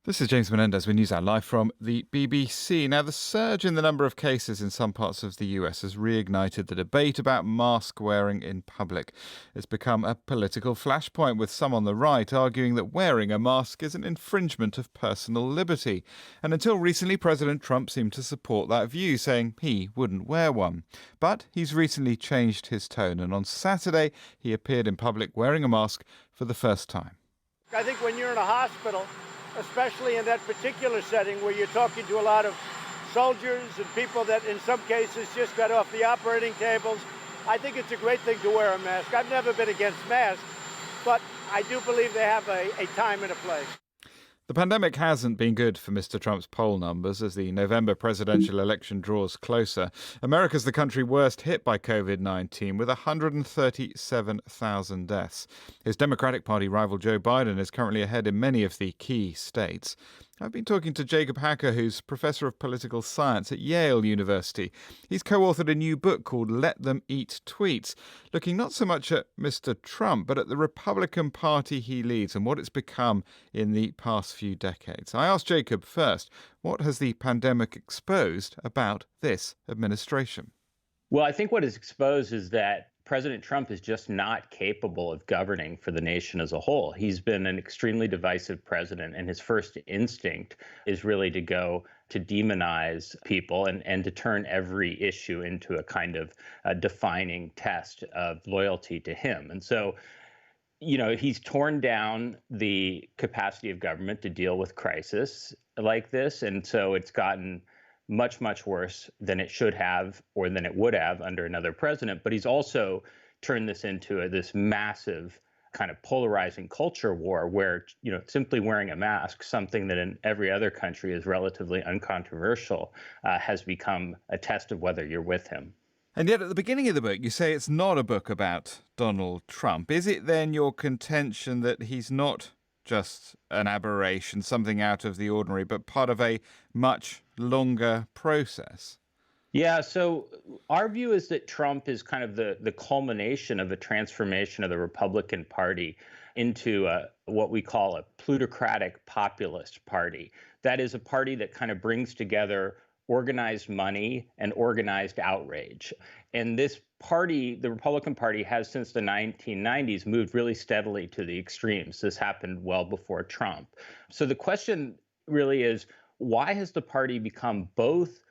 This is James Menendez with Newshour live from the BBC. Now, the surge in the number of cases in some parts of the US has reignited the debate about mask wearing in public. It's become a political flashpoint, with some on the right arguing that wearing a mask is an infringement of personal liberty. And until recently, President Trump seemed to support that view, saying he wouldn't wear one. But he's recently changed his tone, and on Saturday, he appeared in public wearing a mask for the first time. I think when you're in a hospital, especially in that particular setting where you're talking to a lot of soldiers and people that in some cases just got off the operating tables, I think it's a great thing to wear a mask. I've never been against masks, but I do believe they have a time and a place. The pandemic hasn't been good for Mr. Trump's poll numbers as the November presidential election draws closer. America's the country worst hit by COVID-19, with 137,000 deaths. His Democratic Party rival Joe Biden is currently ahead in many of the key states. I've been talking to Jacob Hacker, who's Professor of Political Science at Yale University. He's co-authored a new book called Let Them Eat Tweets, looking not so much at Mr. Trump, but at the Republican Party he leads and what it's become in the past few decades. I asked Jacob first, what has the pandemic exposed about this administration? Well, I think what is exposed is that President Trump is just not capable of governing for the nation as a whole. He's been an extremely divisive president, and his first instinct is really to go to demonize people and to turn every issue into a kind of defining test of loyalty to him. And so, he's torn down the capacity of government to deal with crisis like this. And so it's gotten much, much worse than it should have or than it would have under another president. But he's also turned this into this massive kind of polarizing culture war where, simply wearing a mask, something that in every other country is relatively uncontroversial, has become a test of whether you're with him. And yet at the beginning of the book, you say it's not a book about Donald Trump. Is it then your contention that he's not just an aberration, something out of the ordinary, but part of a much longer process? Yeah, so our view is that Trump is kind of the culmination of a transformation of the Republican Party into what we call a plutocratic populist party. That is a party that kind of brings together organized money and organized outrage. And this party, the Republican Party, has since the 1990s moved really steadily to the extremes. This happened well before Trump. So the question really is, why has the party become both,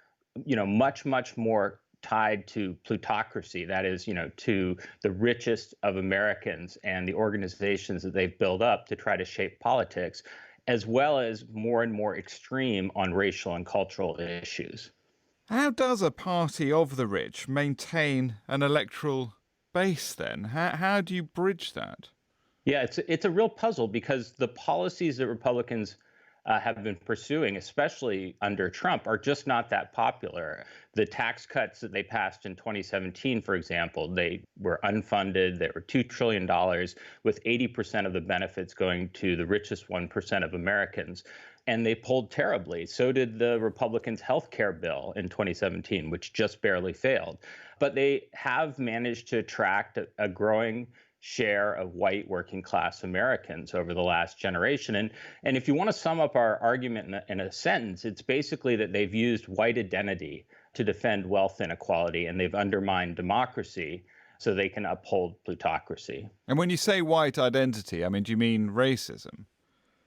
much, much more tied to plutocracy, that is, to the richest of Americans and the organizations that they've built up to try to shape politics, as well as more and more extreme on racial and cultural issues? How does a party of the rich maintain an electoral base then? How do you bridge that? Yeah, it's a real puzzle because the policies that Republicans have been pursuing, especially under Trump, are just not that popular. The tax cuts that they passed in 2017, for example, they were unfunded. They were $2 trillion, with 80% of the benefits going to the richest 1% of Americans. And they pulled terribly. So did the Republicans' health care bill in 2017, which just barely failed. But they have managed to attract a growing share of white working class Americans over the last generation. And if you want to sum up our argument in a sentence, it's basically that they've used white identity to defend wealth inequality, and they've undermined democracy so they can uphold plutocracy. And when you say white identity, do you mean racism?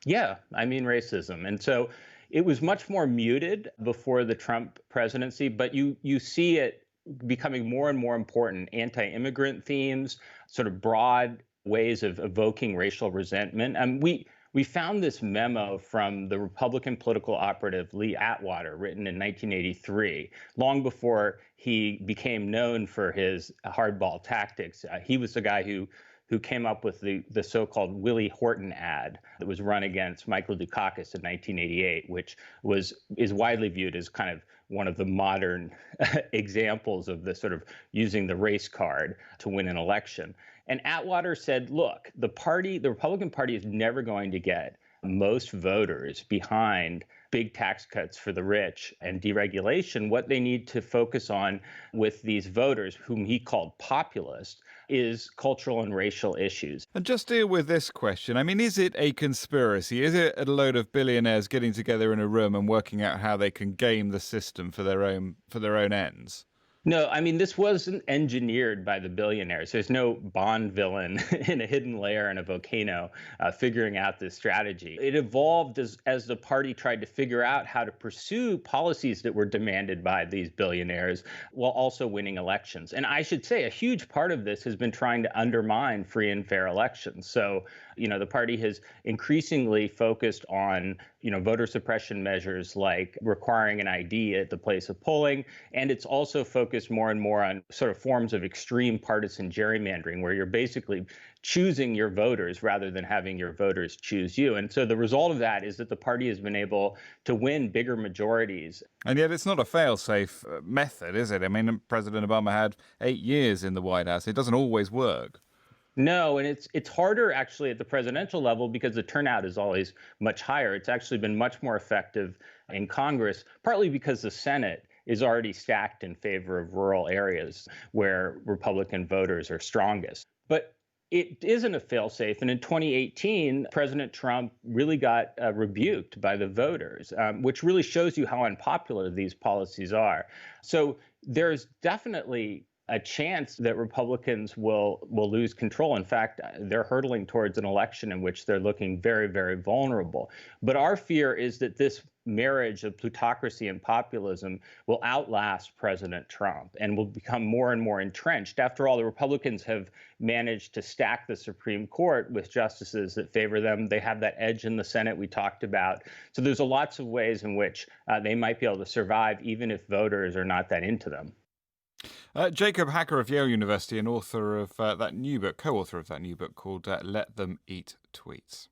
Yeah, I mean racism. And so it was much more muted before the Trump presidency, but you see it becoming more and more important. Anti-immigrant themes, sort of broad ways of evoking racial resentment. And we found this memo from the Republican political operative Lee Atwater, written in 1983, long before he became known for his hardball tactics. He was the guy who came up with the so-called Willie Horton ad that was run against Michael Dukakis in 1988, which is widely viewed as kind of one of the modern examples of the sort of using the race card to win an election. And Atwater said, look, the Republican Party is never going to get most voters behind big tax cuts for the rich and deregulation. What they need to focus on with these voters, whom he called populists, is cultural and racial issues. And just deal with this question. I mean, is it a conspiracy? Is it a load of billionaires getting together in a room and working out how they can game the system for their own ends? No, I mean, this wasn't engineered by the billionaires. There's no Bond villain in a hidden lair in a volcano figuring out this strategy. It evolved as the party tried to figure out how to pursue policies that were demanded by these billionaires while also winning elections. And I should say a huge part of this has been trying to undermine free and fair elections. So, the party has increasingly focused on, voter suppression measures like requiring an ID at the place of polling. And it's also focused more and more on sort of forms of extreme partisan gerrymandering, where you're basically choosing your voters rather than having your voters choose you. And so the result of that is that the party has been able to win bigger majorities. And yet it's not a fail-safe method, is it? I mean, President Obama had 8 years in the White House. It doesn't always work. No, and it's harder actually at the presidential level because the turnout is always much higher. It's actually been much more effective in Congress, partly because the Senate is already stacked in favor of rural areas where Republican voters are strongest. But it isn't a failsafe. And in 2018, President Trump really got rebuked by the voters, which really shows you how unpopular these policies are. So there's definitely a chance that Republicans will lose control. In fact, they're hurtling towards an election in which they're looking very, very vulnerable. But our fear is that this marriage of plutocracy and populism will outlast President Trump and will become more and more entrenched. After all, the Republicans have managed to stack the Supreme Court with justices that favor them. They have that edge in the Senate we talked about. So there's lots of ways in which they might be able to survive, even if voters are not that into them. Jacob Hacker of Yale University and author of that new book, co-author of that new book called Let Them Eat Tweets.